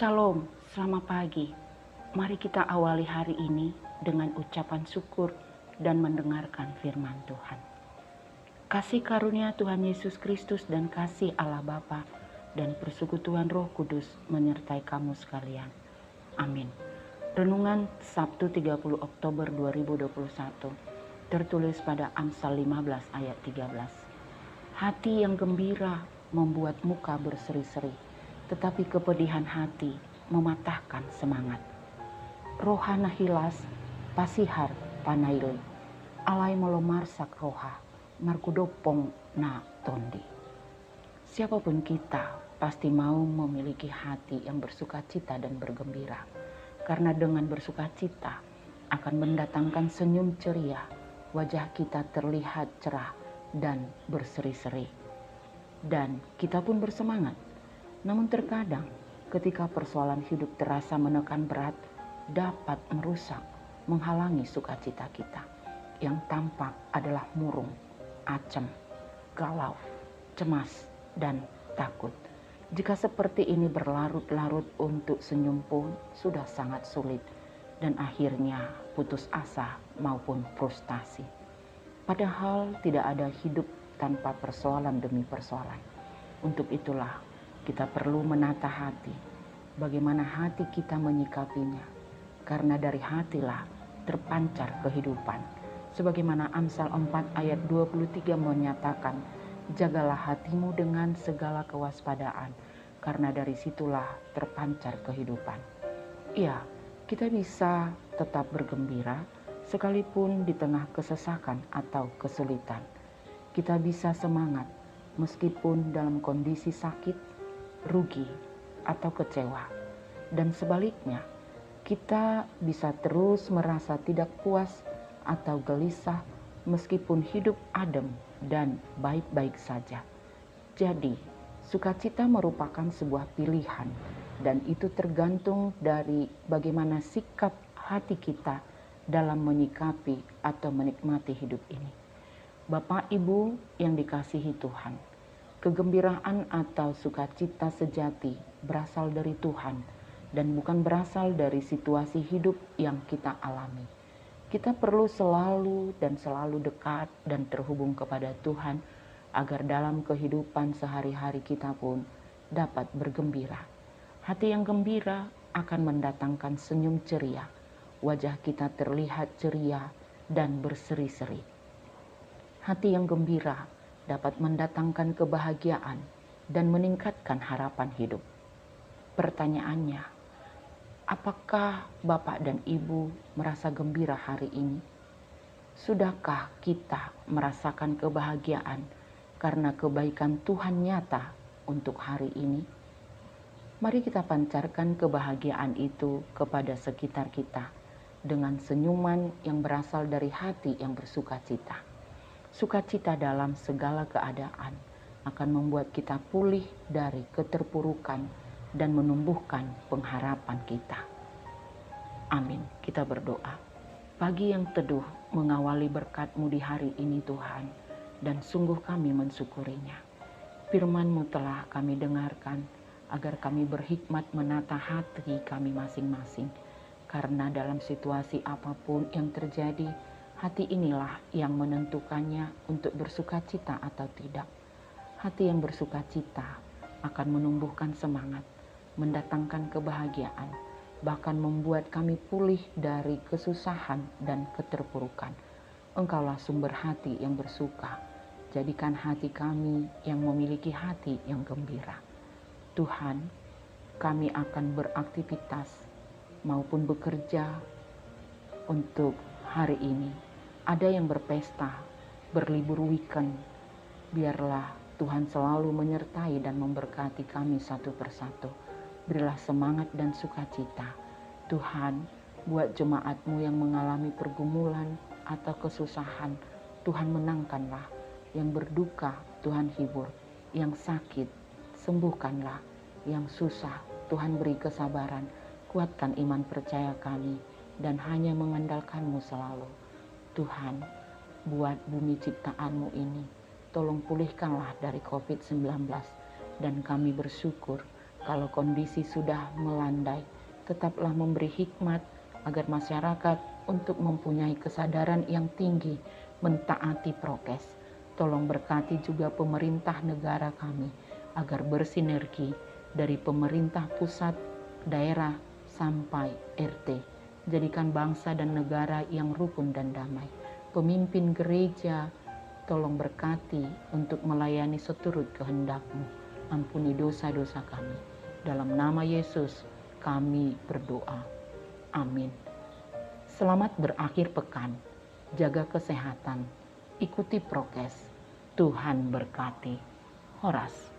Shalom, selamat pagi. Mari kita awali hari ini dengan ucapan syukur dan mendengarkan firman Tuhan. Kasih karunia Tuhan Yesus Kristus dan kasih Allah Bapa dan persekutuan Roh Kudus menyertai kamu sekalian. Amin. Renungan Sabtu 30 Oktober 2021 tertulis pada Amsal 15 ayat 13. Hati yang gembira membuat muka berseri-seri, tetapi kepedihan hati mematahkan semangat. Rohana hilas, pasihar panaili, alai melomarsak roha, markudopong na tondi. Siapapun kita pasti mau memiliki hati yang bersukacita dan bergembira, karena dengan bersukacita akan mendatangkan senyum ceria, wajah kita terlihat cerah dan berseri-seri, dan kita pun bersemangat. Namun terkadang ketika persoalan hidup terasa menekan berat, dapat merusak, menghalangi sukacita kita. Yang tampak adalah murung, acem, galau, cemas, dan takut. Jika seperti ini berlarut-larut, untuk senyum pun sudah sangat sulit, dan akhirnya putus asa maupun frustasi. Padahal tidak ada hidup tanpa persoalan demi persoalan. Untuk itulah kita perlu menata hati, bagaimana hati kita menyikapinya, karena dari hatilah terpancar kehidupan. Sebagaimana Amsal 4 ayat 23 menyatakan, jagalah hatimu dengan segala kewaspadaan, karena dari situlah terpancar kehidupan. Iya, kita bisa tetap bergembira sekalipun di tengah kesesakan atau kesulitan. Kita bisa semangat meskipun dalam kondisi sakit, rugi, atau kecewa. Dan sebaliknya, kita bisa terus merasa tidak puas atau gelisah meskipun hidup adem dan baik-baik saja. Jadi, sukacita merupakan sebuah pilihan, dan itu tergantung dari bagaimana sikap hati kita dalam menyikapi atau menikmati hidup ini. Bapak Ibu yang dikasihi Tuhan, kegembiraan atau sukacita sejati berasal dari Tuhan dan bukan berasal dari situasi hidup yang kita alami. Kita perlu selalu dekat dan terhubung kepada Tuhan agar dalam kehidupan sehari-hari kita pun dapat bergembira. Hati yang gembira akan mendatangkan senyum ceria. Wajah kita terlihat ceria dan berseri-seri. Hati yang gembira dapat mendatangkan kebahagiaan dan meningkatkan harapan hidup. Pertanyaannya, apakah Bapak dan Ibu merasa gembira hari ini? Sudahkah kita merasakan kebahagiaan karena kebaikan Tuhan nyata untuk hari ini? Mari kita pancarkan kebahagiaan itu kepada sekitar kita dengan senyuman yang berasal dari hati yang bersukacita. Sukacita dalam segala keadaan akan membuat kita pulih dari keterpurukan dan menumbuhkan pengharapan kita. Amin. Kita berdoa. Pagi yang teduh mengawali berkat-Mu di hari ini Tuhan, dan sungguh kami mensyukurinya. Firman-Mu telah kami dengarkan agar kami berhikmat menata hati kami masing-masing. Karena dalam situasi apapun yang terjadi, hati inilah yang menentukannya untuk bersukacita atau tidak. Hati yang bersukacita akan menumbuhkan semangat, mendatangkan kebahagiaan, bahkan membuat kami pulih dari kesusahan dan keterpurukan. Engkaulah sumber hati yang bersuka. Jadikan hati kami yang memiliki hati yang gembira. Tuhan, kami akan beraktivitas maupun bekerja untuk hari ini. Ada yang berpesta, berlibur weekend. Biarlah Tuhan selalu menyertai dan memberkati kami satu persatu. Berilah semangat dan sukacita. Tuhan, buat jemaat-Mu yang mengalami pergumulan atau kesusahan, Tuhan menangkanlah. Yang berduka, Tuhan hibur. Yang sakit, sembuhkanlah. Yang susah, Tuhan beri kesabaran. Kuatkan iman percaya kami dan hanya mengandalkan-Mu selalu. Tuhan, buat bumi ciptaan-Mu ini, tolong pulihkanlah dari COVID-19, dan kami bersyukur Kalau kondisi sudah melandai, tetaplah memberi hikmat agar masyarakat untuk mempunyai kesadaran yang tinggi mentaati prokes. Tolong berkati juga pemerintah negara kami agar bersinergi dari pemerintah pusat, daerah, sampai RT. Jadikan bangsa dan negara yang rukun dan damai. Pemimpin gereja, tolong berkati untuk melayani seturut kehendak-Mu. Ampuni dosa-dosa kami. Dalam nama Yesus kami berdoa. Amin. Selamat berakhir pekan. Jaga kesehatan. Ikuti prokes. Tuhan berkati. Horas.